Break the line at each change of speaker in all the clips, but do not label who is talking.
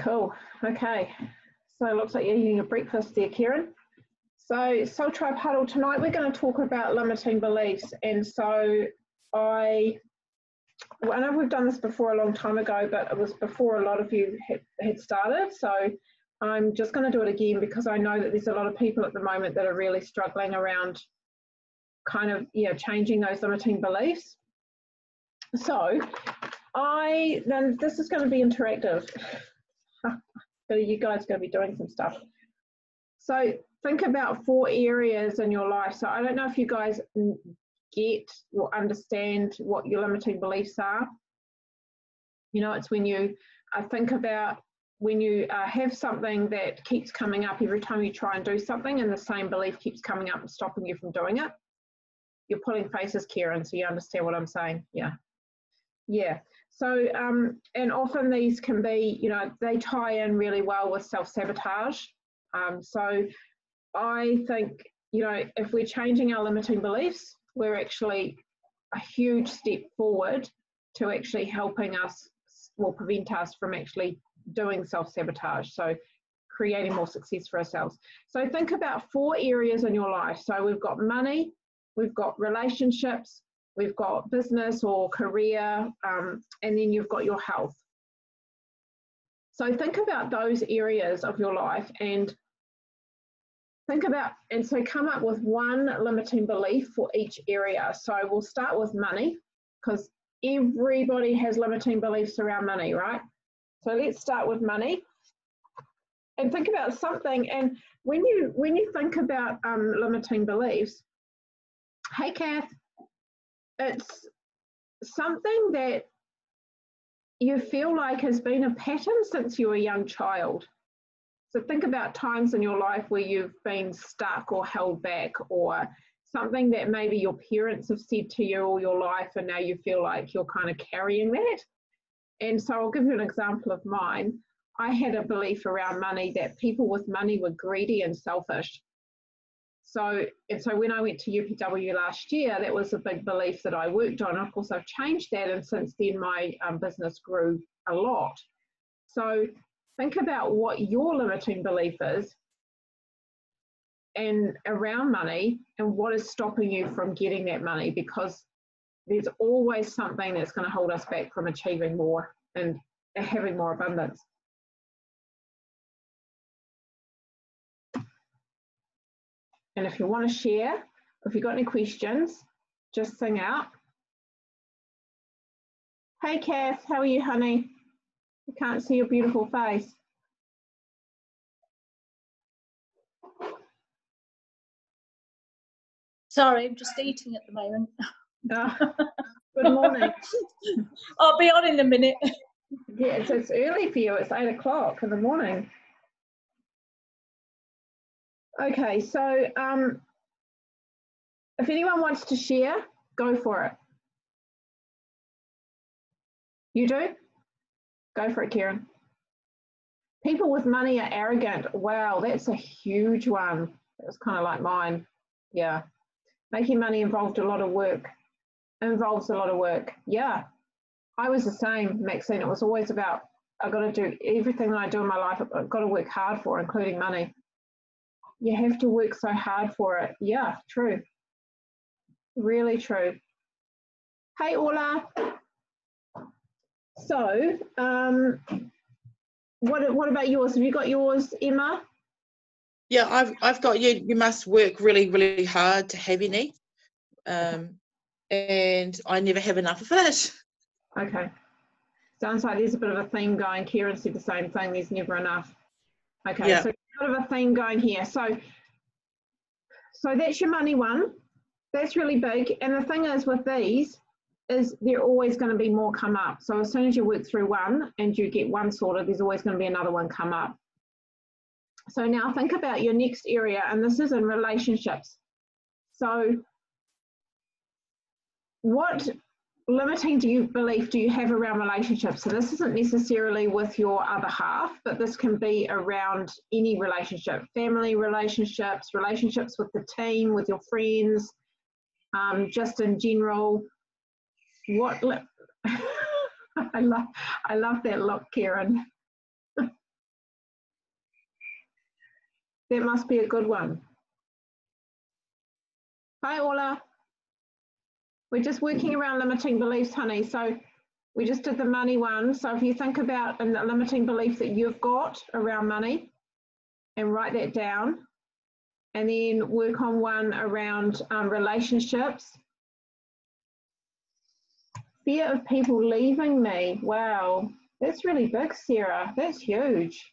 Cool. Okay. So it looks like you're eating your breakfast there, Kieran. So Soul Tribe Huddle tonight, we're going to talk about limiting beliefs. And so I know we've done this before a long time ago, but it was before a lot of you had started. So I'm just going to do it again because I know that there's a lot of people at the moment that are really struggling around kind of, changing those limiting beliefs. So then this is going to be interactive. So you guys are going to be doing some stuff. So think about 4 areas in your life. So I don't know if you guys get or understand what your limiting beliefs are. It's when you think about when you have something that keeps coming up every time you try and do something, and the same belief keeps coming up and stopping you from doing it. You're pulling faces, Kieran, so you understand what I'm saying. Yeah. So, and often these can be, they tie in really well with self-sabotage. So I think, if we're changing our limiting beliefs, we're actually a huge step forward to actually helping us or prevent us from actually doing self-sabotage. So creating more success for ourselves. So think about 4 areas in your life. So we've got money, we've got relationships, we've got business or career, and then you've got your health. So think about those areas of your life and so come up with one limiting belief for each area. So we'll start with money because everybody has limiting beliefs around money, right? So let's start with money and think about something. And when you think about limiting beliefs, hey Kath, it's something that you feel like has been a pattern since you were a young child. So think about times in your life where you've been stuck or held back, or something that maybe your parents have said to you all your life and now you feel like you're kind of carrying that. And so I'll give you an example of mine. I had a belief around money that people with money were greedy and selfish. So when I went to UPW last year, that was a big belief that I worked on. Of course, I've changed that, and since then my business grew a lot. So think about what your limiting belief is and around money and what is stopping you from getting that money, because there's always something that's going to hold us back from achieving more and having more abundance. And if you want to share, if you've got any questions, just sing out. Hey Kath, how are you, honey? I can't see your beautiful face.
Sorry, I'm just eating at the moment.
Oh, good morning.
I'll be on in a minute.
Yeah, it's early for you. It's 8 o'clock in the morning. Okay, so if anyone wants to share, go for it. You do? Go for it, Kieran. People with money are arrogant. Wow, that's a huge one. It's kind of like mine. Yeah. Making money involves a lot of work. Yeah. I was the same, Maxine. It was always about, I've got to do everything that I do in my life, I've got to work hard for, including money. You have to work so hard for it. Yeah, true. Really true. Hey, Ola. So, what about yours? Have you got yours, Emma?
Yeah, I've got you must work really, really hard to have any. And I never have enough of it.
Okay. Sounds like there's a bit of a theme going. Kieran said the same thing, there's never enough. Okay, yeah. So a bit of a theme going here. So that's your money one. That's really big. And the thing is with these is they're always going to be more come up. So as soon as you work through one and you get one sorted, there's always going to be another one come up. So now think about your next area, and this is in relationships. So what limiting belief do you have around relationships? So this isn't necessarily with your other half, but this can be around any relationship, family relationships, relationships with the team, with your friends, just in general. What I love that look, Kieran. That must be a good one. Hi, Ola. We're just working around limiting beliefs, honey. So we just did the money one. So if you think about a limiting belief that you've got around money and write that down, and then work on one around relationships. Fear of people leaving me. Wow, that's really big, Sarah. That's huge.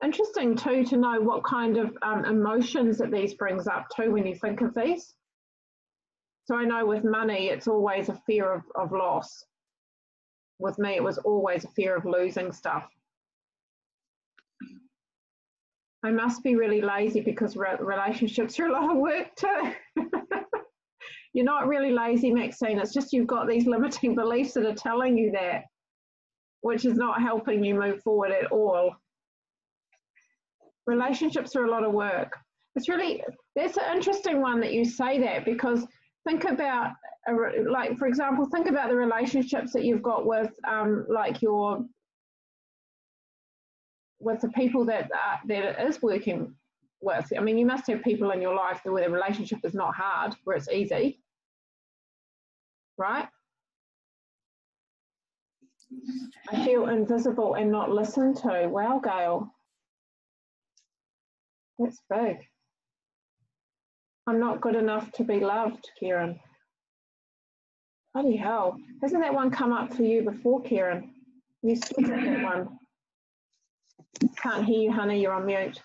Interesting too to know what kind of emotions that these brings up too when you think of these. So I know with money, it's always a fear of loss. With me, it was always a fear of losing stuff. I must be really lazy because relationships are a lot of work too. You're not really lazy, Maxine. It's just you've got these limiting beliefs that are telling you that, which is not helping you move forward at all. Relationships are a lot of work. It's really, that's an interesting one that you say that, because think about, like, for example, think about the relationships that you've got with, like with the people that it is working with. I mean, you must have people in your life where the relationship is not hard, where it's easy, right? I feel invisible and not listened to. Wow, Gail. That's big. I'm not good enough to be loved, Kieran. Bloody hell. Hasn't that one come up for you before, Kieran? You said that one. Can't hear you, honey. You're on mute.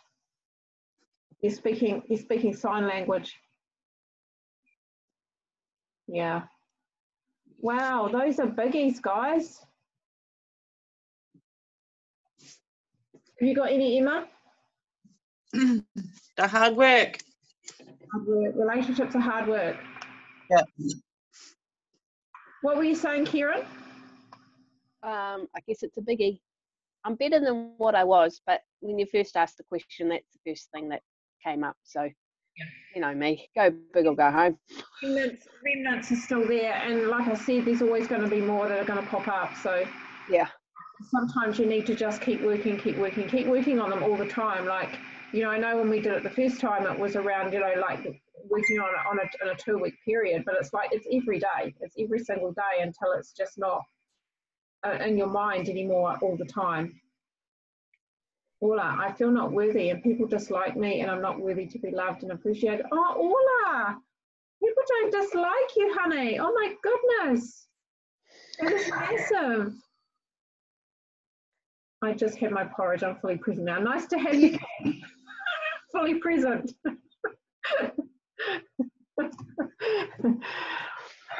You're speaking sign language. Yeah. Wow, those are biggies, guys. Have you got any, Emma?
The hard work.
Hard work. Relationships are hard work.
Yeah.
What were you saying, Kieran?
I guess it's a biggie. I'm better than what I was, but when you first asked the question, that's the first thing that came up. So, yeah. You know me, go big or go home.
Remnants are still there, and like I said, there's always going to be more that are going to pop up. So
yeah, sometimes
you need to just keep working on them all the time. Like, you know, I know when we did it the first time, it was around, you know, like working on a 2-week period, but it's like it's every day, it's every single day until it's just not in your mind anymore all the time. Ola, I feel not worthy and people dislike me and I'm not worthy to be loved and appreciated. Oh, Ola, people don't dislike you, honey. Oh my goodness. That is massive. I just had my porridge. I'm fully present now. Nice to have you fully present.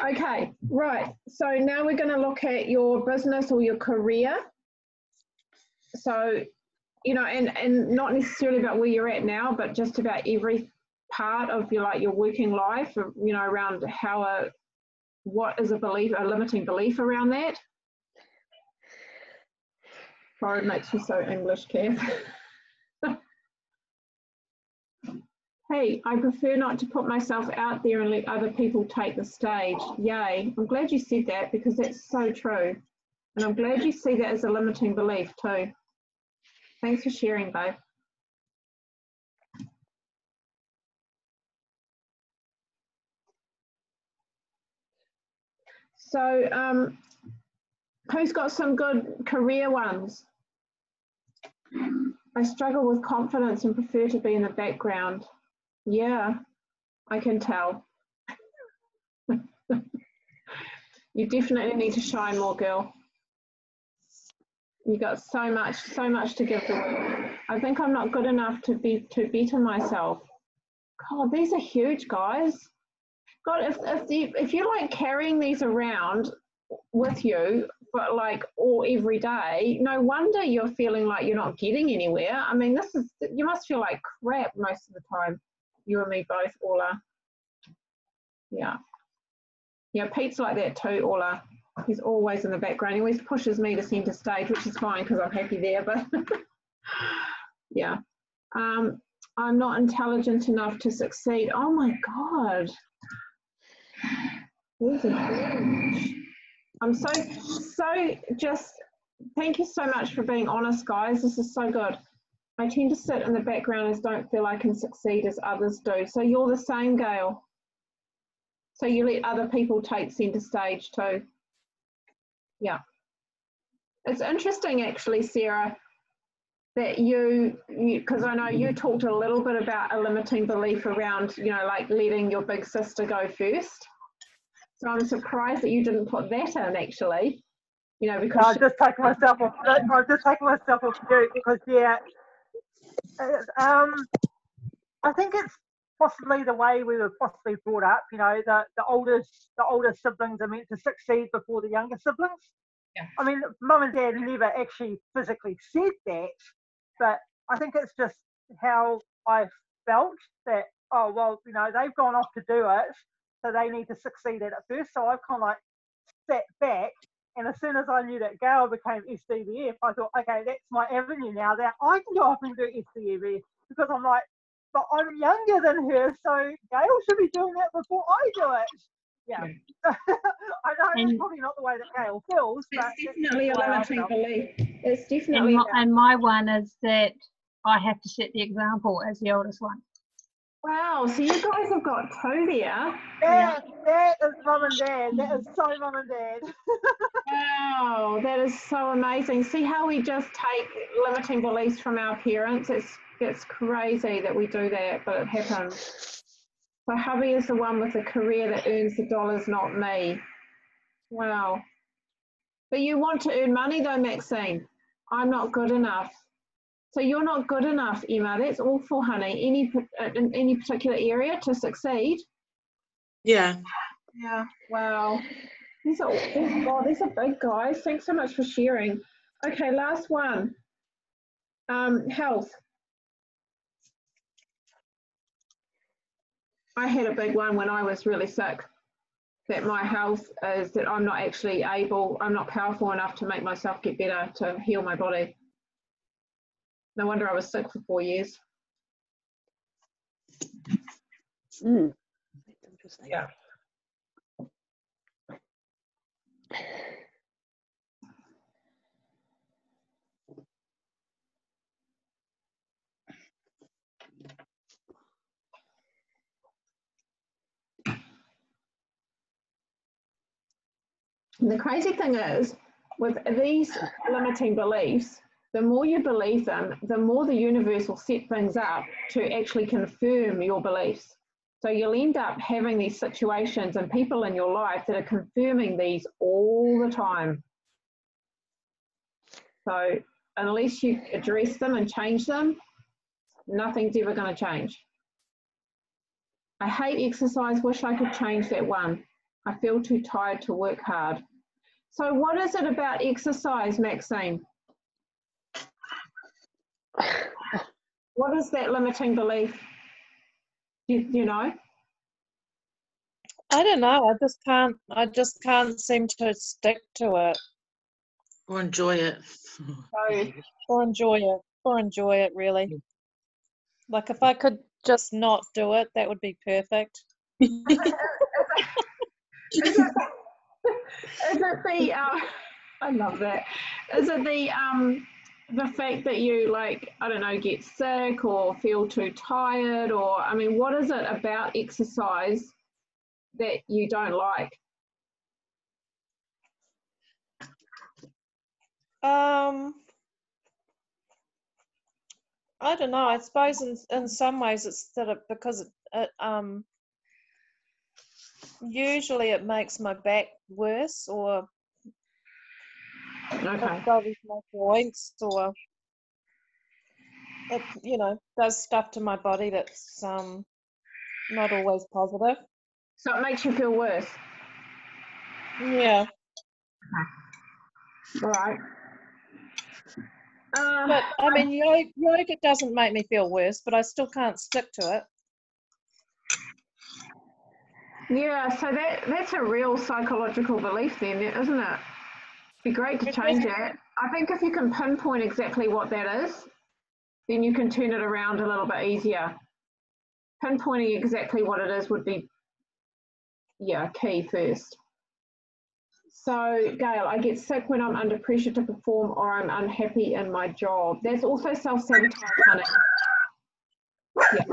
Okay, right. So now we're going to look at your business or your career. So, you know, and not necessarily about where you're at now, but just about every part of your working life, you know, around how what is a limiting belief around that. Sorry, it makes me so English, Kev. Hey, I prefer not to put myself out there and let other people take the stage. Yay. I'm glad you said that because that's so true. And I'm glad you see that as a limiting belief too. Thanks for sharing, babe. So, who's got some good career ones? I struggle with confidence and prefer to be in the background. Yeah, I can tell. You definitely need to shine more, girl. You got so much to give the world. I think I'm not good enough to better myself. God, these are huge, guys. God, if you're like carrying these around with you, but like all every day, no wonder you're feeling like you're not getting anywhere. I mean, you must feel like crap most of the time. You and me both, Ola. Yeah. Yeah, Pete's like that too, Ola. He's always in the background. He always pushes me to centre stage, which is fine because I'm happy there, but yeah. I'm not intelligent enough to succeed. Oh my God. These are huge. I'm so just, thank you so much for being honest, guys. This is so good. I tend to sit in the background as don't feel I can succeed as others do. So you're the same, Gail. So you let other people take centre stage too. Yeah. It's interesting actually, Sarah, that you because I know you talked a little bit about a limiting belief around, you know, like letting your big sister go first. So I'm surprised that you didn't put that in actually. You know, because
I've just taken myself off. I've just taken myself off mute because I think it's possibly the way we were possibly brought up. You know, the older siblings are meant to succeed before the younger siblings.
Yeah.
I mean, Mum and Dad never actually physically said that, but I think it's just how I felt that, oh, well, you know, they've gone off to do it, so they need to succeed at it first. So I've kind of like sat back, and as soon as I knew that Gail became SDVF, I thought, okay, that's my avenue now, that I can go off and do SDVF, because I'm like, but I'm younger than her, so Gail should be doing that before I do it. Yeah. I know it's probably not the way that Gail feels, but
it's definitely a limiting belief. It's
And
definitely.
my one is that I have to set the example as the oldest one.
Wow, so you guys have got two there.
That is Mum and Dad. That is so Mum and Dad.
Wow, that is so amazing. See how we just take limiting beliefs from our parents? It's crazy that we do that, but it happens. So hubby is the one with the career that earns the dollars, not me. Wow. But you want to earn money though, Maxine. I'm not good enough. So you're not good enough, Emma. That's awful, honey. In any particular area to succeed?
Yeah.
Yeah. Wow. These are big guys. Thanks so much for sharing. Okay, last one. Health. I had a big one when I was really sick. That my health is that I'm not powerful enough to make myself get better, to heal my body. No wonder I was sick for 4 years.
That's interesting.
Yeah. And the crazy thing is, with these limiting beliefs, the more you believe them, the more the universe will set things up to actually confirm your beliefs. So you'll end up having these situations and people in your life that are confirming these all the time. So unless you address them and change them, nothing's ever going to change. I hate exercise, wish I could change that one. I feel too tired to work hard. So what is it about exercise, Maxine? What is that limiting belief? You know?
I don't know. I just can't seem to stick to it
Or enjoy it.
or enjoy it really. Like if I could just not do it, that would be perfect.
Is it the I love that. Is it the fact that you, like, I don't know, get sick or feel too tired, or I mean, what is it about exercise that you don't like?
I don't know. I suppose in some ways it's because it usually it makes my back worse, or
Okay.
it bothers my joints, or it, you know, does stuff to my body that's not always positive.
So it makes you feel worse.
Yeah.
All right.
But I mean, yoga doesn't make me feel worse, but I still can't stick to it.
Yeah, so that's a real psychological belief then, isn't it? It'd be great to change it. I think if you can pinpoint exactly what that is, then you can turn it around a little bit easier. Pinpointing exactly what it is would be, yeah, key first. So, Gail, I get sick when I'm under pressure to perform or I'm unhappy in my job. That's also self-sabotage, honey. Yeah,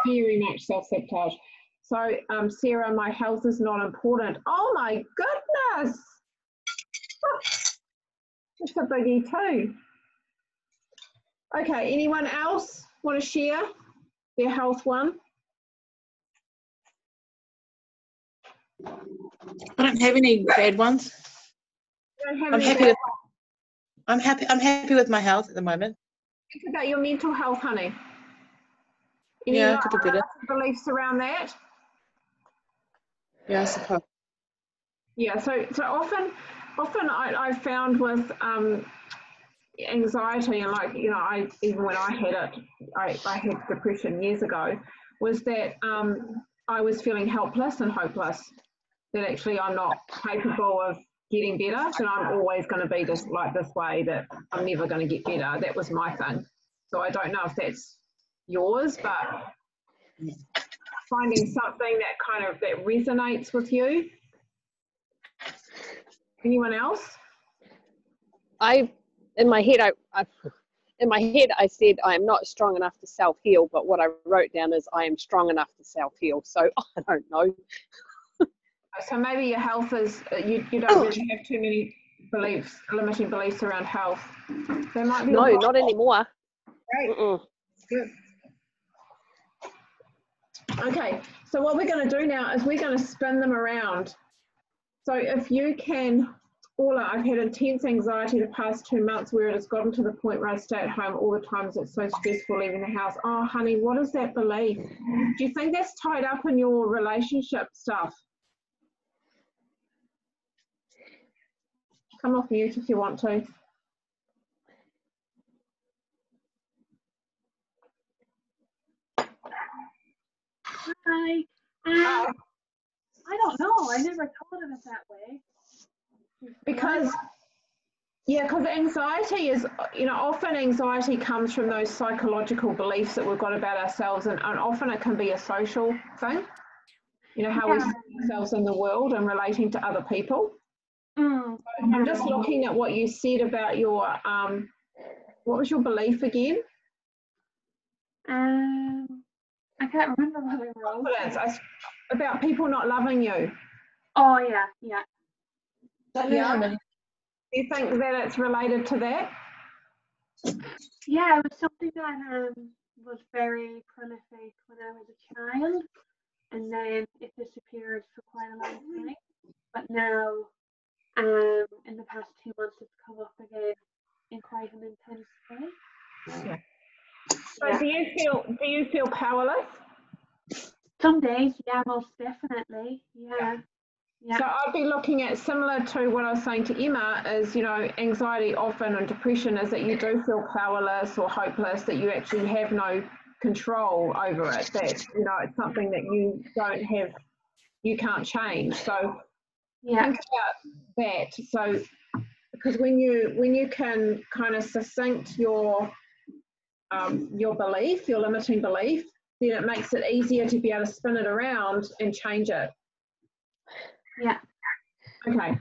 very much self-sabotage. So, Sarah, my health is not important. Oh my goodness. That's a biggie too. Okay, anyone else want to share their health one?
I don't have any bad ones.
You don't have
I'm
any
happy
bad
with I'm happy with my health at the moment.
Think about your mental health, honey.
Yeah, it could be better.
Beliefs around that?
Yeah, I suppose.
Yeah, so often I've found with anxiety, and like, you know, even when I had it, I had depression years ago, was that I was feeling helpless and hopeless, that actually I'm not capable of getting better, that I'm always going to be this way, that I'm never going to get better. That was my thing. So I don't know if that's yours, but finding something that resonates with you. Anyone else?
In my head I said I am not strong enough to self-heal, but what I wrote down is I am strong enough to self-heal. So I don't know.
So maybe your health is, you don't really have too many beliefs, limiting beliefs around health. There might be.
No, not anymore.
Great. Good. Okay, so what we're going to do now is we're going to spin them around. So if you can, Orla, I've had intense anxiety the past 2 months where it has gotten to the point where I stay at home all the times. It's so stressful leaving the house. Oh, honey, what is that belief? Do you think that's tied up in your relationship stuff? Come off mute if you want to.
Hi. I don't know. I never thought of it that way.
Because anxiety is, often anxiety comes from those psychological beliefs that we've got about ourselves, and often it can be a social thing, how we see ourselves in the world and relating to other people. I'm just looking at what you said about your, what was your belief again?
I can't remember what I wrote.
Confidence, about people not loving you.
Oh, yeah.
Yeah. Do you think that it's related to that?
Yeah, it was something that was very prolific when I was a child, and then it disappeared for quite a long time. But now, in the past 2 months, it's come up again in quite an intense way.
Yeah. So do you feel powerless?
Some days, yeah, most definitely. Yeah.
So I'd be looking at, similar to what I was saying to Emma, is, anxiety often and depression is that you do feel powerless or hopeless, that you actually have no control over it, that, it's something that you don't have, you can't change. So think about that. So, because when you can kind of succinct your belief, your limiting belief, then it makes it easier to be able to spin it around and change it.
Yeah.
Okay.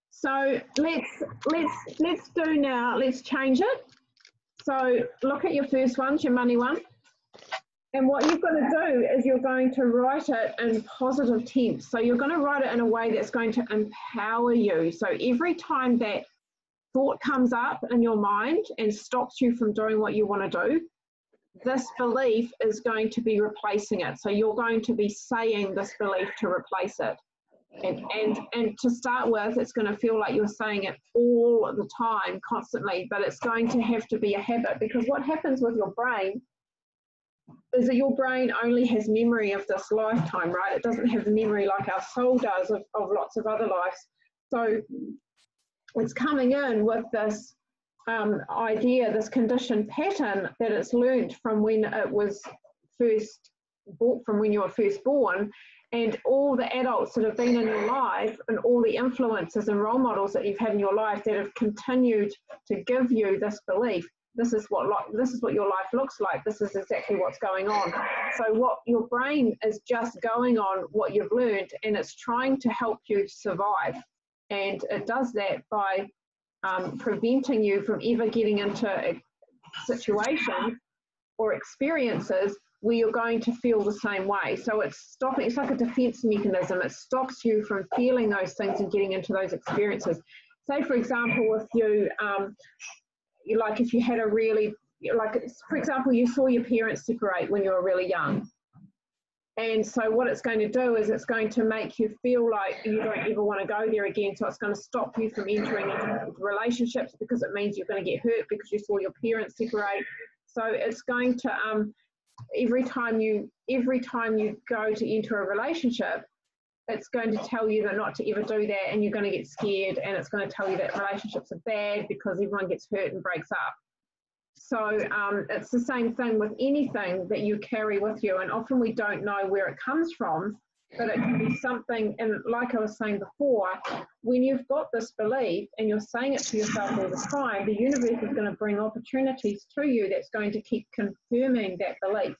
So let's do now. Let's change it. So look at your first one, your money one, and what you've got to do is you're going to write it in positive tense. So you're going to write it in a way that's going to empower you. So every time that thought comes up in your mind and stops you from doing what you want to do, this belief is going to be replacing it. So you're going to be saying this belief to replace it. And to start with, it's going to feel like you're saying it all the time, constantly, but it's going to have to be a habit, because what happens with your brain is that your brain only has memory of this lifetime, right? It doesn't have memory like our soul does of lots of other lives. So it's coming in with this idea, this conditioned pattern that it's learned from when it was first bought, from when you were first born, and all the adults that have been in your life and all the influences and role models that you've had in your life that have continued to give you this belief. This is what your life looks like. This is exactly what's going on. So what your brain is just going on what you've learned, and it's trying to help you survive. And it does that by preventing you from ever getting into situations or experiences where you're going to feel the same way. So it's stopping, it's like a defense mechanism. It stops you from feeling those things and getting into those experiences. Say, for example, if you, like if you had a really, like, for example, you saw your parents separate when you were really young. And so what it's going to do is it's going to make you feel like you don't ever want to go there again. So it's going to stop you from entering into relationships because it means you're going to get hurt because you saw your parents separate. So it's going to, every time you go to enter a relationship, it's going to tell you that not to ever do that, and you're going to get scared, and it's going to tell you that relationships are bad because everyone gets hurt and breaks up. So it's the same thing with anything that you carry with you, and often we don't know where it comes from, but it can be something, and like I was saying before, when you've got this belief and you're saying it to yourself all the time, the universe is going to bring opportunities to you that's going to keep confirming that belief.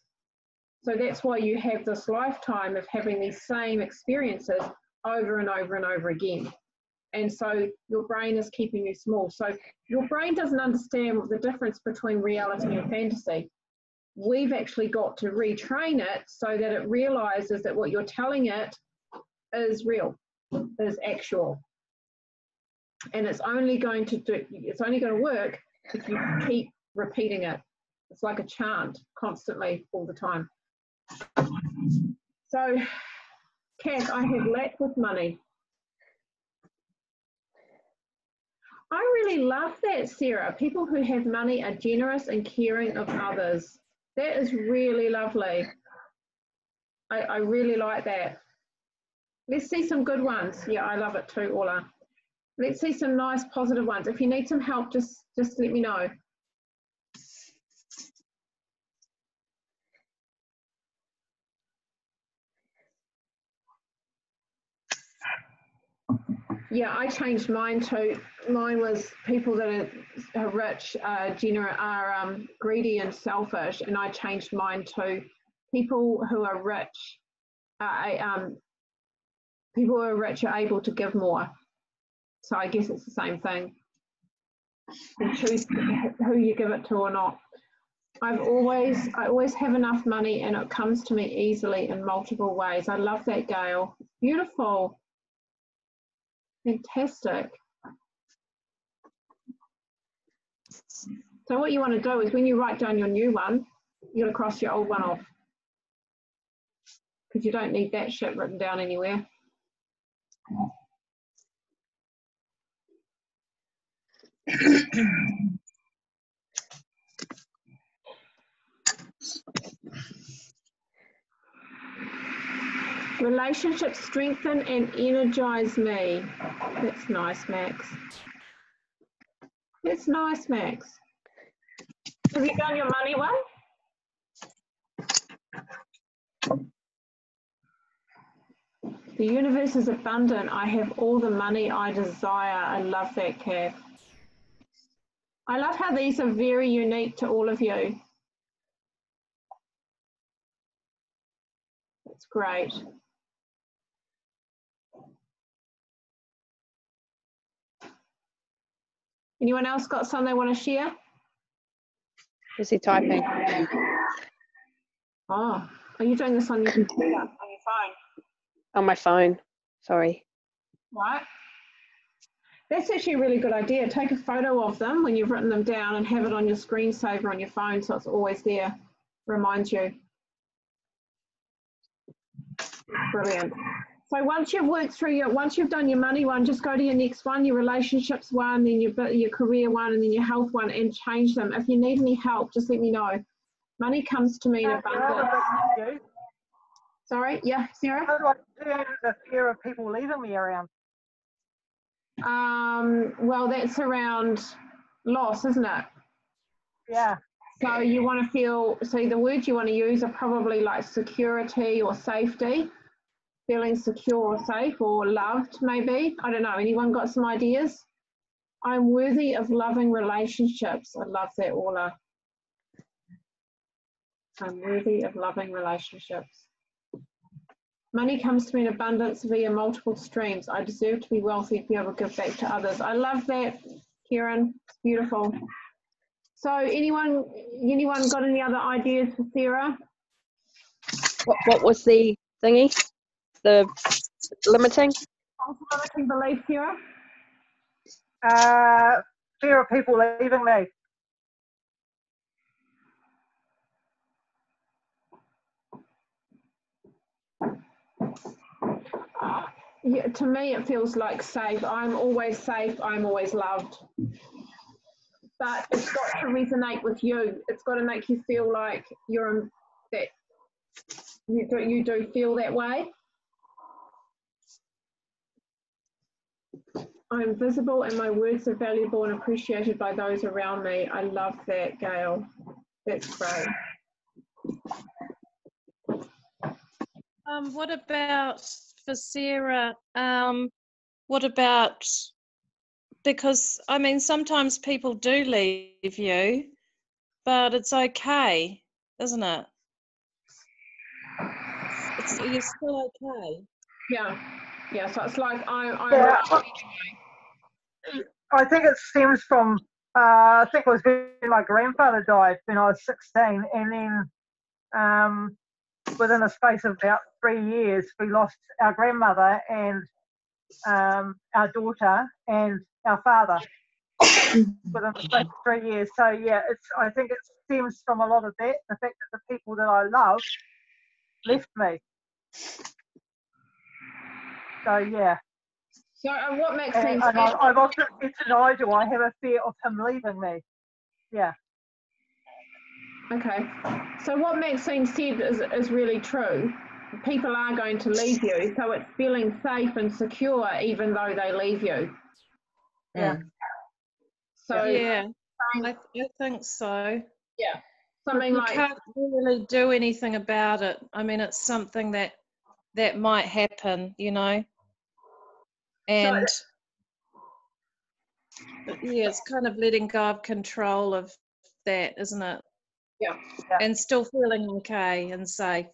So that's why you have this lifetime of having these same experiences over and over and over again. And so your brain is keeping you small. So your brain doesn't understand the difference between reality and fantasy. We've actually got to retrain it so that it realizes that what you're telling it is real, is actual. And it's only going to work if you keep repeating it. It's like a chant constantly all the time. So, Kath, I have lack with money. I really love that, Sarah. People who have money are generous and caring of others. That is really lovely. I really like that. Let's see some good ones. Yeah, I love it too, Ola. Let's see some nice positive ones. If you need some help, just let me know. Yeah, I changed mine too. Mine was people that are rich, are greedy and selfish, and I changed mine to people who are rich. People who are rich are able to give more. So I guess it's the same thing. You choose who you give it to or not. I always have enough money, and it comes to me easily in multiple ways. I love that, Gail. Beautiful. Fantastic. So what you want to do is when you write down your new one, you're going to cross your old one off, because you don't need that shit written down anywhere. Relationships strengthen and energize me. That's nice, Max. That's nice, Max. Have you done your money one? The universe is abundant. I have all the money I desire. I love that, Kath. I love how these are very unique to all of you. That's great. Anyone else got something they want to share?
Is he typing?
Oh, are you doing this on your computer, on your phone?
On my phone. Sorry.
Right. That's actually a really good idea. Take a photo of them when you've written them down and have it on your screensaver on your phone so it's always there. Reminds you. Brilliant. So once you've worked through once you've done your money one, just go to your next one, your relationships one, then your career one, and then your health one, and change them. If you need any help, just let me know. Money comes to me in abundance. Sorry, yeah, Sarah?
How do I turn the fear of people leaving me around?
Well, that's around loss, isn't it?
Yeah.
So you want to feel, so the words you want to use are probably like security or safety, feeling secure or safe or loved maybe. I don't know, anyone got some ideas? I'm worthy of loving relationships. I love that, Orla. I'm worthy of loving relationships. Money comes to me in abundance via multiple streams. I deserve to be wealthy to be able to give back to others. I love that, Kieran. It's beautiful. So anyone got any other ideas for Sarah?
What was the thingy? The limiting?
Limiting belief, Sarah?
Fear of people leaving me.
Yeah, to me it feels like safe. I'm always safe. I'm always loved. But it's got to resonate with you. It's got to make you feel like you do feel that way. I'm visible and my words are valuable and appreciated by those around me. I love that, Gail. That's great.
What about for Sarah? What about, because I mean sometimes people do leave you, but it's okay, isn't it? You're still okay.
Yeah. So it's like
Yeah, I think it stems from, I think it was when my grandfather died when I was 16, and then within a space of about 3 years, we lost our grandmother and our daughter and our father within the space of 3 years. So yeah, I think it stems from a lot of that, the fact that the people that I love left me. So yeah.
So what makes sense?
And I've often said to Nigel, I have a fear of him leaving me. Yeah.
Okay. So what Maxine said is really true. People are going to leave you, so it's feeling safe and secure even though they leave you.
Yeah.
So
yeah, I think so.
yeah, something
You
like
can't really do anything about it. I mean, it's something that might happen, you know. And yeah, it's kind of letting go of control of that, isn't it?
yeah.
And still feeling okay and safe.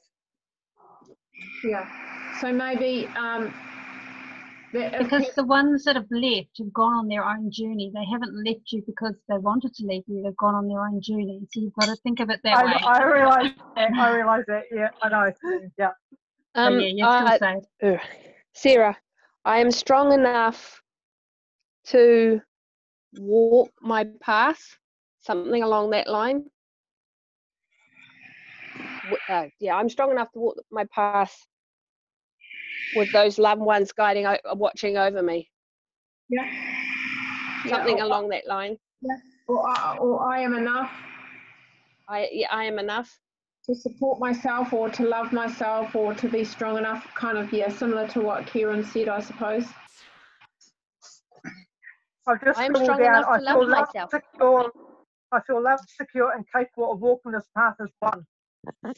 Yeah. So maybe
Because the ones that have left have gone on their own journey. They haven't left you because they wanted to leave you. They've gone on their own journey. So you've got to think of it that way.
I realise that. Yeah, I know. Yeah.
So yeah, you're still safe.
Sarah, I am strong enough to walk my path, something along that line. Yeah, I'm strong enough to walk my path with those loved ones guiding, watching over me.
yeah.
Something along that line.
Yeah. Or I am enough
I am enough.
to support myself or to love myself or to be strong enough, kind of, yeah, similar to what Kieran said, I suppose.
I've just
I am
scribbled
strong
down,
enough to love myself.
I feel loved, secure and capable of walking this path as one.
Oh,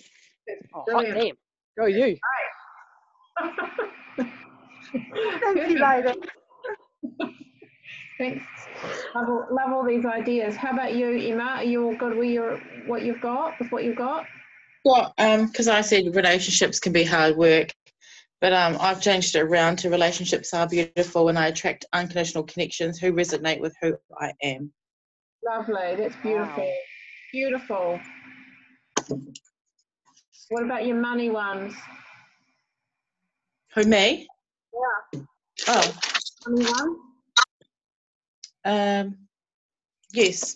hot
Brilliant.
damn. Go you.
Thank you, lady.
Thanks. Love all these ideas. How about you, Emma? Are you all good with what you've got?
Well, because I said relationships can be hard work, but I've changed it around to relationships are beautiful and I attract unconditional connections who resonate with who I am.
Lovely. That's beautiful.
Wow.
Beautiful. What about your money ones?
Who, me?
Yeah.
Oh.
Money one?
Yes.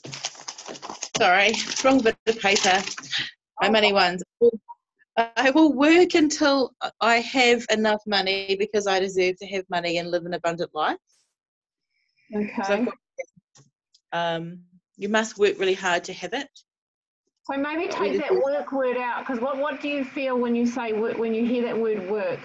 Sorry, wrong bit of paper. My money ones. I will work until I have enough money because I deserve to have money and live an abundant life.
Okay.
So you must work really hard to have it.
So maybe take that work word out, because what do you feel when you say work, when you hear that word work?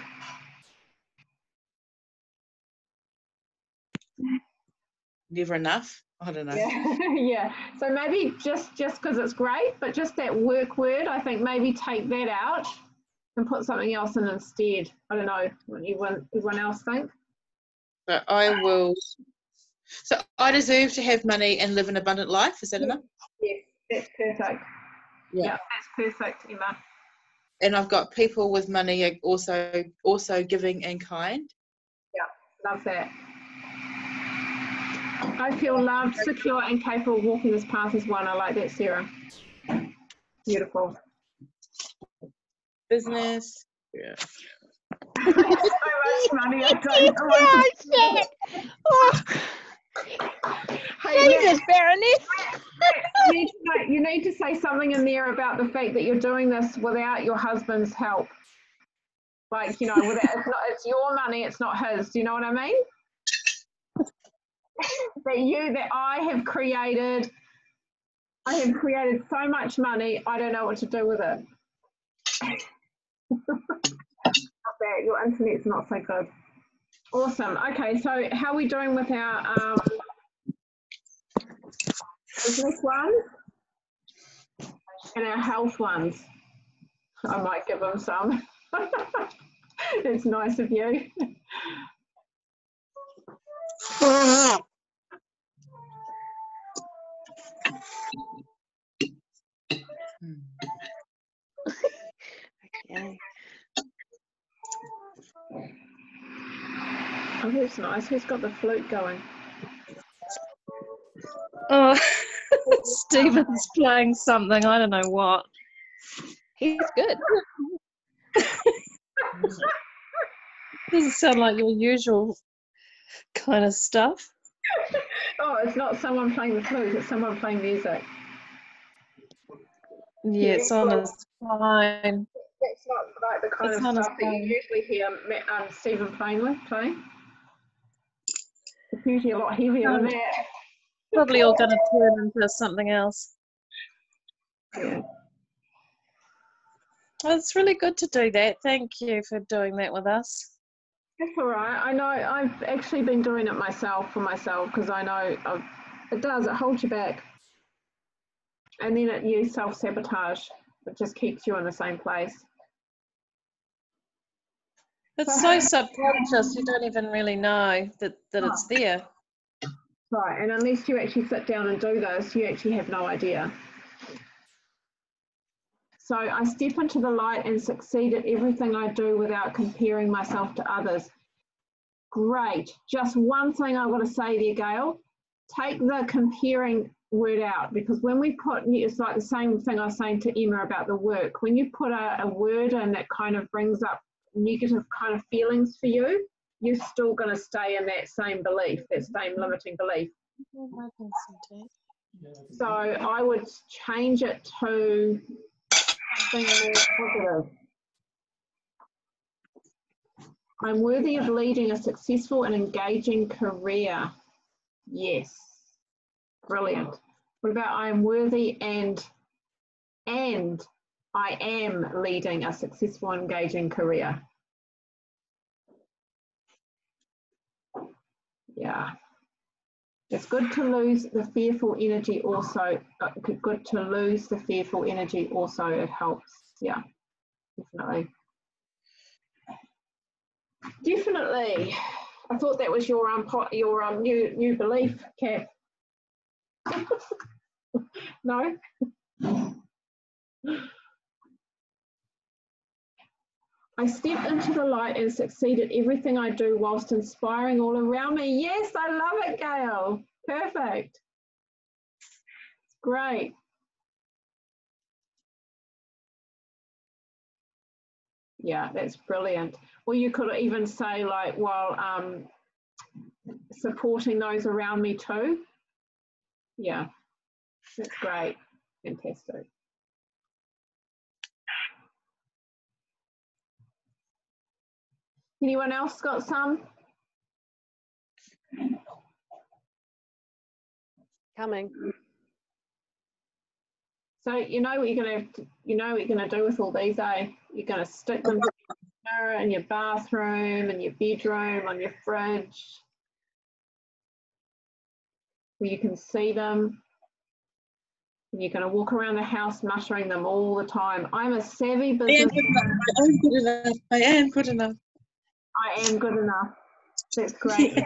Never enough. I don't know.
Yeah. Yeah. So maybe just because it's great, but just that work word, I think maybe take that out and put something else in instead. I don't know what everyone else think.
But I will. So I deserve to have money and live an abundant life. Is that enough?
Yes, that's perfect.
Yeah.
Yeah, that's perfect, Emma.
and I've got people with money also giving in kind.
Yeah, love that. I feel loved, secure, and capable of walking this path as one. I like that, Sarah. Beautiful.
Business. Yeah.
So much money. I don't know what to do.
Oh,
Hey,
Jesus, Baroness.
you need to say something in there about the fact that you're doing this without your husband's help. Like, you know, it's your money, it's not his. Do you know what I mean? that I have created so much money, I don't know what to do with it. Your internet's not so good. Awesome. Okay, so how are we doing with our business ones and our health ones? I might give them some. It's nice of you.
Okay.
Oh, that's nice. Who's got the flute going?
Oh, Stephen's playing something. I don't know what.
He's good.
Doesn't sound like your usual kind of stuff.
Oh, it's not someone playing the flute, it's someone playing music.
Yeah, it's on his phone.
That's not like the kind
It's
of
on his
stuff that you
phone.
usually hear Stephen playing. It's usually a lot heavier than that.
Probably all going to turn into something else.
Yeah.
Well, it's really good to do that. Thank you for doing that with us.
That's all right. I know I've actually been doing it for myself, because I know it holds you back. And then you self-sabotage. It just keeps you in the same place.
It's so subconscious, you don't even really know that it's there.
Right, and unless you actually sit down and do this, you actually have no idea. So I step into the light and succeed at everything I do without comparing myself to others. Great. Just one thing I've got to say there, Gail. Take the comparing word out, because when we put, it's like the same thing I was saying to Emma about the work. When you put a word in that kind of brings up negative kind of feelings for you, you're still going to stay in that same belief, that same limiting belief. So I would change it to something more positive. I'm worthy of leading a successful and engaging career. Yes. Brilliant. What about I am worthy and I am leading a successful and engaging career? Yeah. It's good to lose the fearful energy also. Good to lose the fearful energy also. It helps. Yeah, definitely. Definitely. I thought that was your new belief, Kath. No? I step into the light and succeed at everything I do whilst inspiring all around me. Yes, I love it, Gail. Perfect. Great. Yeah, that's brilliant. Or you could even say, like, while supporting those around me too. Yeah, that's great. Fantastic. Anyone else got some?
Coming.
So you know what you're gonna do with all these, eh? You're gonna stick them in your mirror, in your bathroom, in your bedroom, on your fridge, where you can see them. And you're gonna walk around the house muttering them all the time. I'm a savvy business.
I am good enough. I am good enough.
I am good enough. That's great.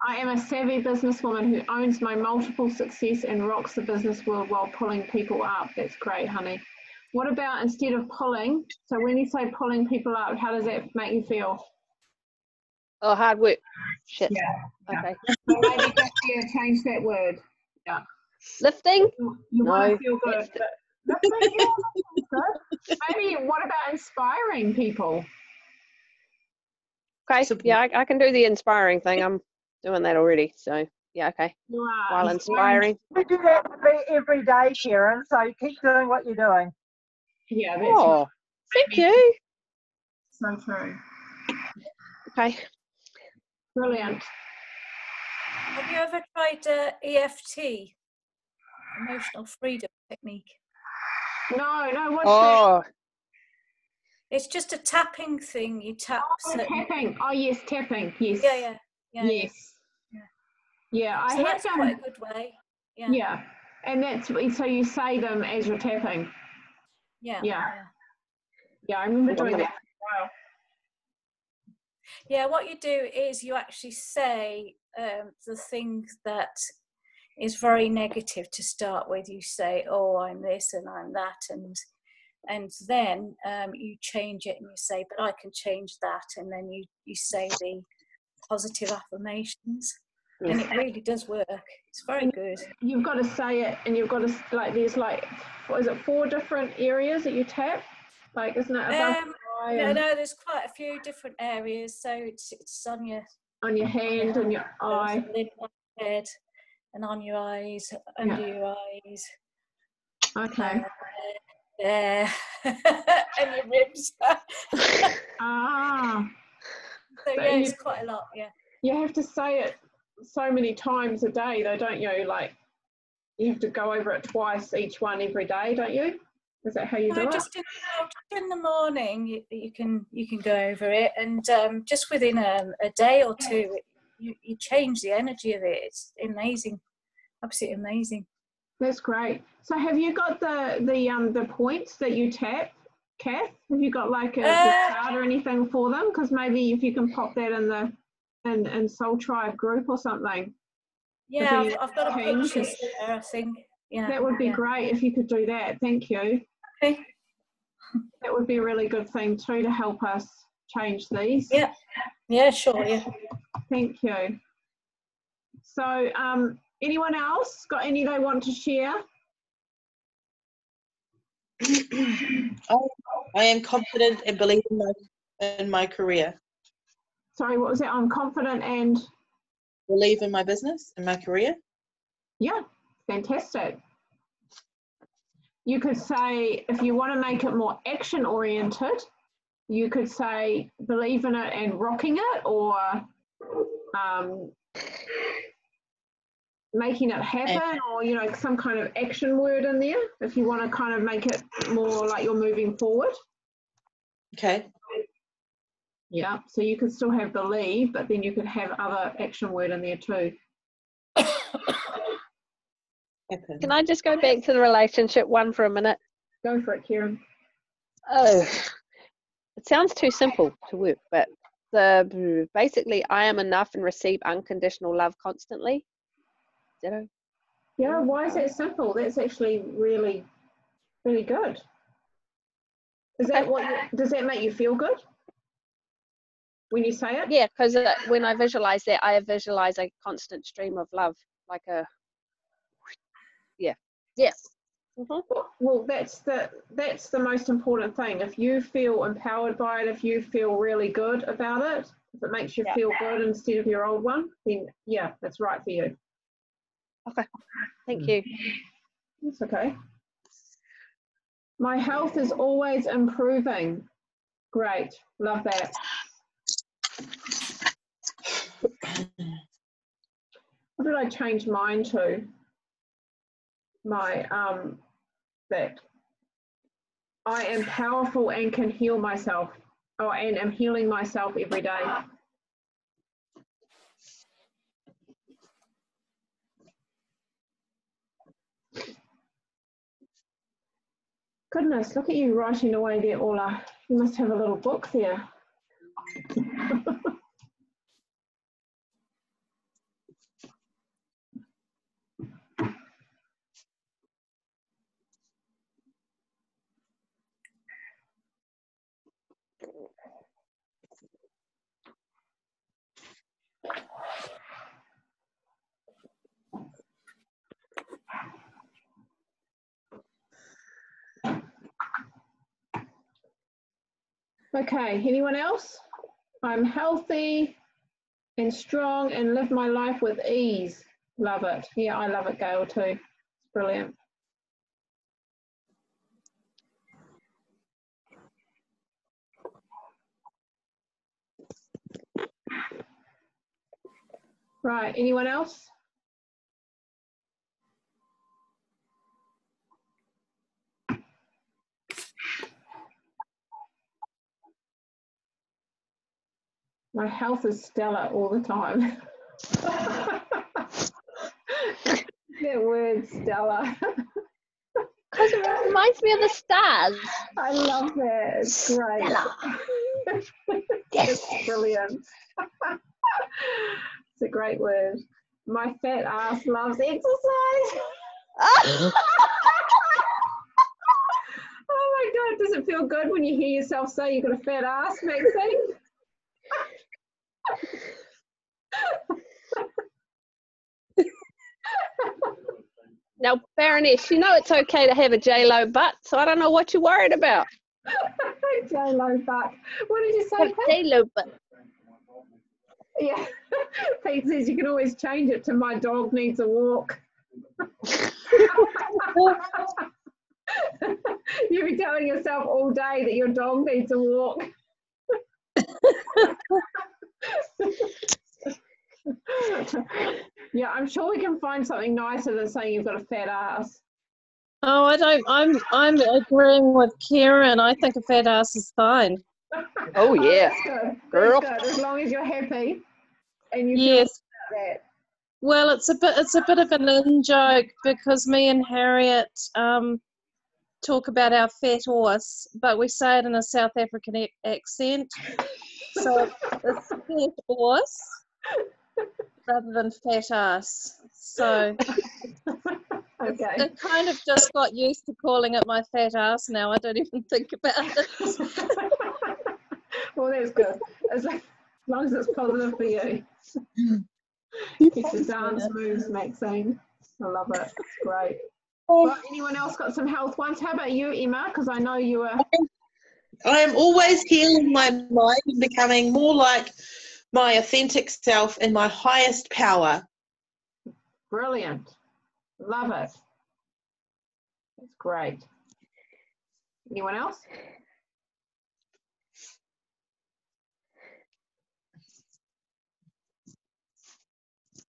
I am a savvy businesswoman who owns my multiple success and rocks the business world while pulling people up. That's great, honey. What about instead of pulling? So when you say pulling people up, how does that make you feel?
Oh, hard work. Shit.
Yeah.
Okay.
So maybe just change that word. Yeah.
Lifting?
You
No.
want to feel good. But lifting, yeah, good. Maybe what about inspiring people?
Okay. Yeah, I can do the inspiring thing. I'm doing that already. So yeah, okay.
You are
While inspiring.
We do that every day, Karen. So keep doing what you're doing.
Yeah, that's
Oh, thank you.
so true.
Okay.
Brilliant.
Have you ever tried EFT, emotional freedom technique?
No, what's
Oh,
It's just a tapping thing. You tap.
that? Tapping. Oh, yes, tapping. Yes.
Yeah.
Yes.
Yeah.
Yeah, I
So
have
that's
done.
quite a good way. Yeah.
Yeah, and that's so you say them as you're tapping.
Yeah.
Yeah, I remember doing that for a while.
Yeah, what you do is you actually say the thing that is very negative to start with. You say, "Oh, I'm this and I'm that," and then you change it and you say, "But I can change that," and then you say the positive affirmations, and it really does work. It's very good.
You've got to say it, and you've got to there's what is it, 4 different areas that you tap? Like, isn't it above the eye
no, there's quite a few different areas. So it's on your
hand and your eye,
lid, on your head, and on your eyes, under your eyes.
Okay.
There, and your ribs.
Ah.
So yeah, it's quite a lot. Yeah.
You have to say it so many times a day, though, don't you? Like, you have to go over it twice each one every day, don't you? Is that how you do it?
Just in the morning, you can go over it, and just within a day or two, you change the energy of it. It's amazing, absolutely amazing.
That's great. So have you got the points that you tap, Kath? Have you got like a card or anything for them? Because maybe if you can pop that in the in Soul Tribe group or something.
Yeah, I've got a picture there, I think. Yeah.
That would be great if you could do that. Thank you.
Okay.
That would be a really good thing too to help us change these.
Yeah. Yeah, sure. Yeah.
Thank you. So, anyone else got any they want to share?
I am confident and believe in my career.
Sorry, what was that? I'm confident and
Believe in my business and my career.
Yeah, fantastic. You could say, if you want to make it more action oriented, you could say believe in it and rocking it, or making it happen, or some kind of action word in there if you want to kind of make it more like you're moving forward.
Okay.
Yeah, so you could still have believe, but then you could have other action word in there too.
Can I just go back to the relationship one for a minute?
Go for it, Karen.
Oh, it sounds too simple to work, but basically I am enough and receive unconditional love constantly. Ditto.
Yeah, why is that simple? That's actually really, really good. Is that does that make you feel good when you say it?
Yeah, because when I visualize that, I visualize a constant stream of love, like a
Well, that's the most important thing. If you feel empowered by it, if you feel really good about it, if it makes you feel good instead of your old one, then yeah, that's right for you.
Okay, thank you.
That's okay. My health is always improving. Great, love that. What did I change mine to? My that I am powerful and can heal myself. Oh, and am healing myself every day. Goodness, look at you writing away there, Ola. You must have a little book there. Okay, anyone else? I'm healthy and strong and live my life with ease. Love it. Yeah, I love it, Gail, too. It's brilliant. Right, anyone else? My health is stellar all the time. That word, stellar.
Because it reminds me of the stars.
I love that. It's great.
Yes.
It's brilliant. It's a great word. My fat ass loves exercise. Oh my God, does it feel good when you hear yourself say you've got a fat ass, Maxine?
Now, Baroness, you know it's okay to have a J-Lo butt, so I don't know what you're worried about.
J-Lo butt. What did you say, Pete?
J-Lo butt.
Yeah. Pete says you can always change it to my dog needs a walk. You'll be telling yourself all day that your dog needs a walk. Yeah, I'm sure we can find something nicer than saying you've got a fat ass.
Oh, I don't. I'm agreeing with Kieran. I think a fat ass is fine.
Oh yeah,
That's good.
girl.
That's good. As long as you're happy and you
Yes.
feel about that.
Well, it's a bit of an in joke because me and Harriet talk about our fat horse, but we say it in a South African accent. So it's fat horse rather than fat ass. So
Okay.
it kind of just got used to calling it my fat ass now. I don't even think about it.
Well, that's good. As long as it's positive for you. Keep the dance moves, Maxine. I love it. It's great. Right, anyone else got some health ones? How about you, Emma? Because I know you were...
I am always healing my mind and becoming more like my authentic self and my highest power.
Brilliant. Love it. That's great. Anyone else?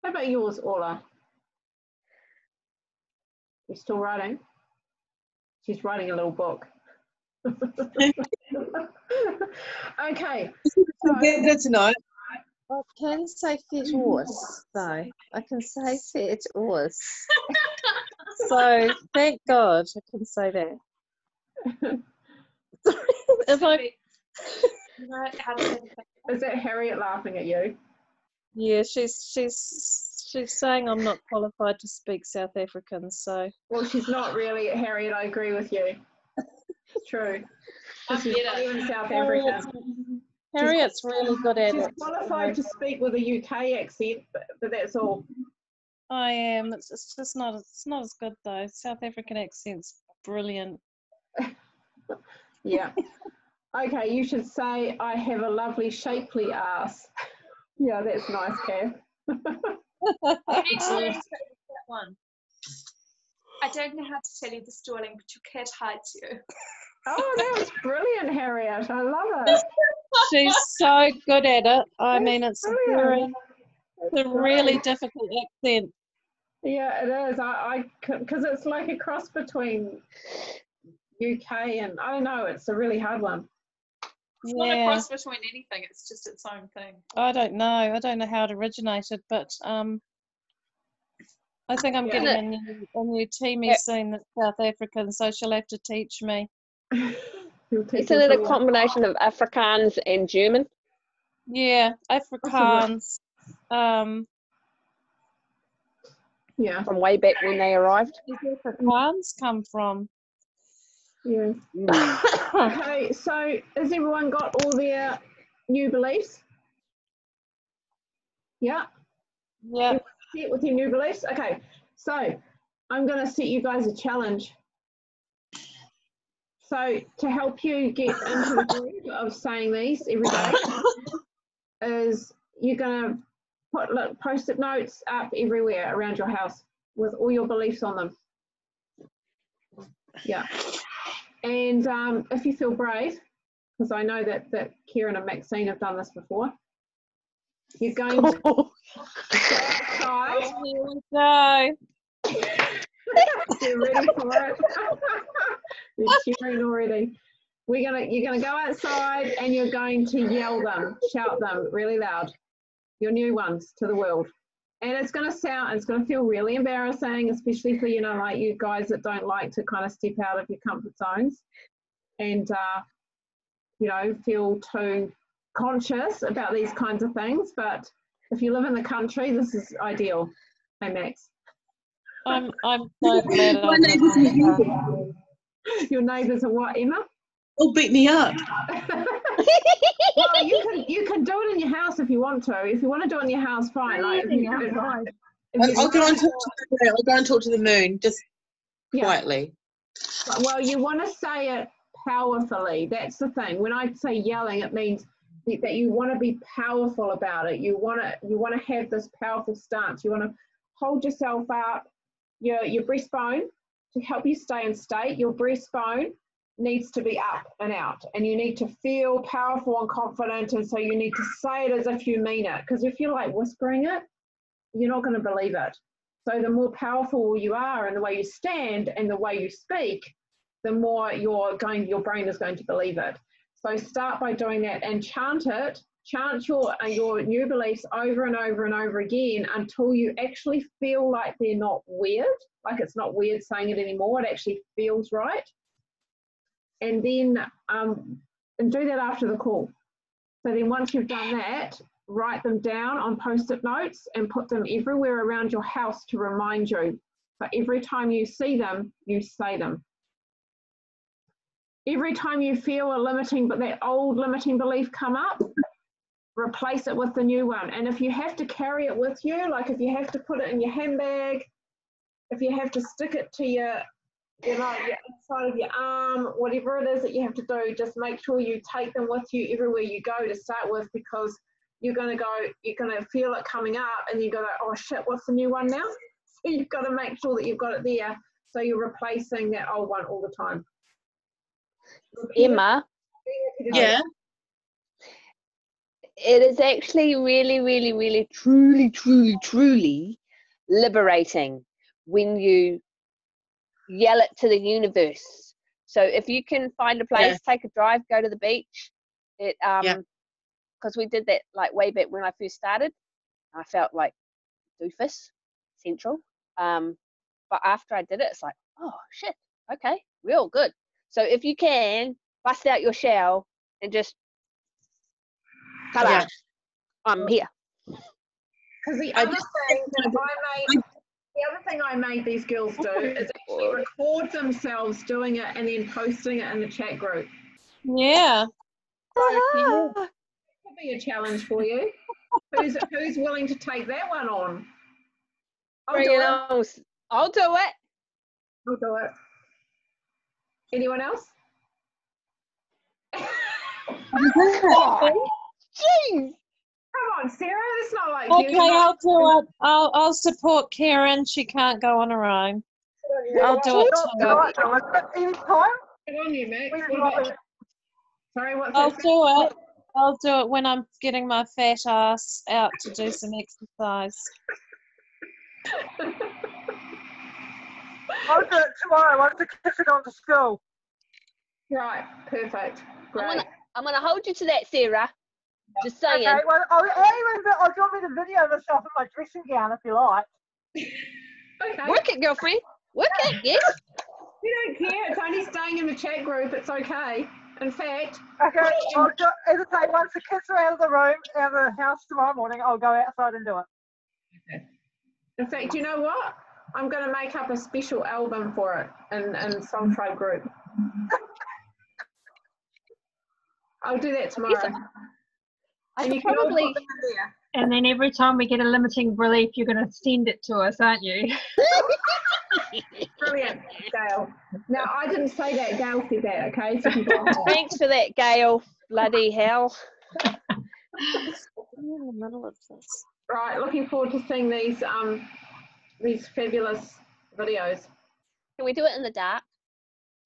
How about yours, Orla? You still writing? She's writing a little book. Okay.
Good to know.
I can say fat horse, though. I can say fat horse. So thank God I can say that. If I,
Is that Harriet laughing at you?
yeah, she's saying I'm not qualified to speak South African, so.
Well, she's not really, Harriet. I agree with you. It's true. She's in South Africa.
Harriet's really good at
She's
it.
qualified to speak with a UK accent, but that's all.
I am. It's just not. It's not as good though. South African accent's brilliant.
Yeah. Okay, you should say I have a lovely shapely ass. Yeah, that's nice, Kath.
You need to learn to say that one. I don't know how to tell you this, darling, but your cat hides you.
Oh, that was brilliant, Harriet. I love it.
She's so good at it. I mean, it's
brilliant.
a really difficult accent.
Yeah, it is. Because it's like a cross between UK and, I don't know, it's a really hard one.
It's not a cross between anything, it's just its own thing.
I don't know. I don't know how it originated, but I think I'm getting a new teamie soon that's South African, so she'll have to teach me.
Isn't it a combination of Afrikaans and German?
Yeah, Afrikaans.
Yeah.
From way back when they arrived.
Where does Afrikaans come from?
Yeah. Okay, so has everyone got all their new beliefs? Yeah.
Yeah.
Set with your new beliefs? Okay, so I'm going to set you guys a challenge. So to help you get into the groove of saying these every day is you're going to put post-it notes up everywhere around your house with all your beliefs on them. Yeah. And if you feel brave, because I know that Kieran and Maxine have done this before, you're going to go outside.
Here we go.
You're ready for it. You're cheering already. You're gonna go outside and you're going to yell them, shout them really loud, your new ones to the world. And it's gonna feel really embarrassing, especially for, you know, like you guys that don't like to kind of step out of your comfort zones and you know, feel too conscious about these kinds of things. But if you live in the country, this is ideal. Hey, Max.
I'm so glad.
My neighbours will beat me.
Your neighbours are what, Emma?
They'll beat me up.
Well, you can do it in your house if you want to. If you want to do it in your house, fine. Like,
I'll go and talk to the moon, just quietly.
Well, you want to say it powerfully. That's the thing. When I say yelling, it means that you want to be powerful about it. You want to have this powerful stance. You want to hold yourself up. Your breastbone, to help you stay in state, your breastbone needs to be up and out, and you need to feel powerful and confident, and so you need to say it as if you mean it, because if you're like whispering it, you're not going to believe it. So the more powerful you are in the way you stand and the way you speak, the more your brain is going to believe it. So start by doing that and chant it. Chant your new beliefs over and over and over again until you actually feel like they're not weird, like it's not weird saying it anymore. It actually feels right. And then and do that after the call. So then once you've done that, write them down on post-it notes and put them everywhere around your house to remind you. But every time you see them, you say them. Every time you feel that old limiting belief come up, replace it with the new one. And if you have to carry it with you, like if you have to put it in your handbag, if you have to stick it to your inside of your arm, whatever it is that you have to do, just make sure you take them with you everywhere you go to start with, because you're going to feel it coming up and you go, oh shit, what's the new one now? So you've got to make sure that you've got it there, so you're replacing that old one all the time.
Emma?
Yeah.
It is actually really, really, really, truly, truly, truly liberating when you yell it to the universe. So if you can find a place, take a drive, go to the beach. Because we did that like way back when I first started. I felt like doofus, central. But after I did it, it's like, oh shit, okay, real good. So if you can, bust out your shell and just hello, I'm here.
Because the other thing I made these girls do is actually record themselves doing it and then posting it in the chat group.
Yeah.
So that could be a challenge for you. Who's willing to take that one on? I'll do it.
I'll do it.
I'll do it. Anyone else?
Oh, jeez.
Come on, Sarah. It's not like
okay, I'll do it. I'll support Karen. She can't go on her own. I'll do it too.
In time?
Good on you, Max. Sorry, what's
I'll
that?
do it. I'll do it when I'm getting my fat ass out to do some exercise.
I'll do it tomorrow once the kids are gone to school.
Right, perfect. Great.
I'm gonna hold you to that, Sarah. Just saying.
Okay, well, I'll do you want me to video myself in my dressing gown if you like?
Okay.
Work it, girlfriend. Work it, yes.
We don't care. It's only staying in the chat group. It's okay. In fact.
Okay, as I say, once the kids are out of the house tomorrow morning, I'll go outside and do it.
Okay. In fact, you know what? I'm going to make up a special album for it in Soul Tribe group. I'll do that tomorrow.
And you probably.
And then every time we get a limiting belief, you're going to send it to us, aren't you?
Brilliant, Gail. Now, I didn't say that. Gail said that, okay? So you can go on.
Thanks for that, Gail. Bloody hell.
in the middle of this.
Right, looking forward to seeing these fabulous videos.
Can we do it in the dark?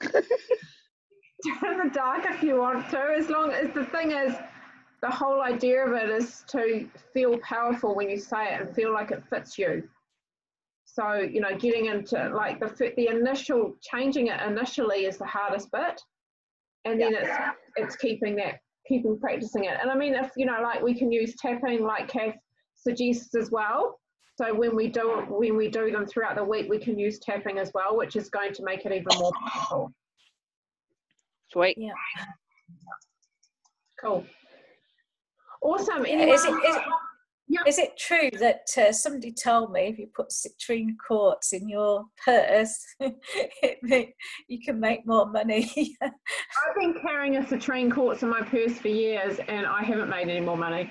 In the dark if you want to, as long as the thing is, the whole idea of it is to feel powerful when you say it and feel like it fits you. So, you know, getting into like the initial, changing it initially is the hardest bit. And then it's keeping practicing it. And I mean, if, you know, like we can use tapping like Kath suggests as well. So when we do them throughout the week, we can use tapping as well, which is going to make it even more powerful.
Sweet.
Yeah.
Cool. Awesome.
Is it true that somebody told me if you put citrine quartz in your purse, you can make more money?
I've been carrying a citrine quartz in my purse for years and I haven't made any more money.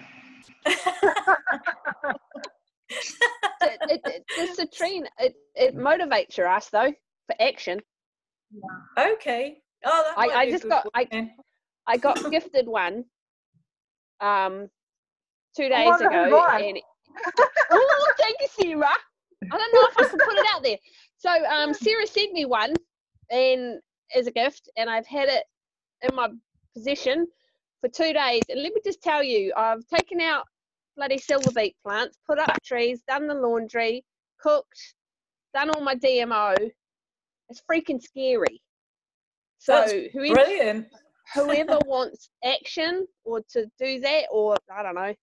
The citrine, it motivates your ass though for action.
Okay. Oh, that might be a good one.
I got gifted one 2 days ago, and oh, thank you, Sarah. I don't know if I can put it out there. So Sarah sent me one, and as a gift, and I've had it in my possession for 2 days. And let me just tell you, I've taken out bloody silver beet plants, put up trees, done the laundry, cooked, done all my DMO. It's freaking scary. So
That's brilliant.
Whoever wants action or to do that, or I don't know,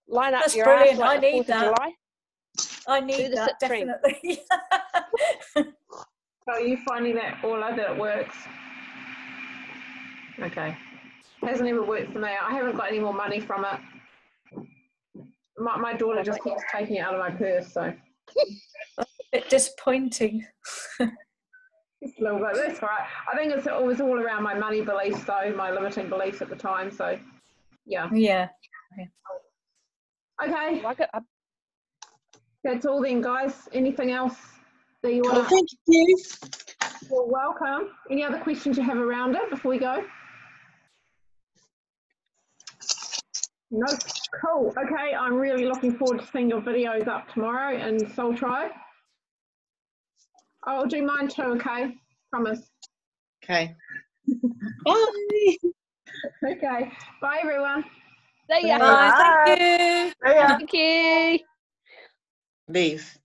line up
That's
your
brilliant.
ass like
I
the
need
4th of
that.
July.
I need that, definitely.
So are you finding that, Orla, that it works? Okay. It hasn't ever worked for me. I haven't got any more money from it. My daughter just keeps taking it out of my purse, so.
A bit disappointing.
Just a little bit. That's all right. I think it was all around my money beliefs, though, my limiting beliefs at the time. So, yeah.
Yeah.
Okay.
Like it.
That's all then, guys. Anything else that you want to?
Thank you.
You're welcome. Any other questions you have around it before we go? No. Cool. Okay. I'm really looking forward to seeing your videos up tomorrow in Soul Tribe. I'll do mine too, okay? Promise.
Okay. Bye.
Okay. Bye, everyone.
See ya.
Bye. Thank you.
Yeah.
Thank you.
Leave.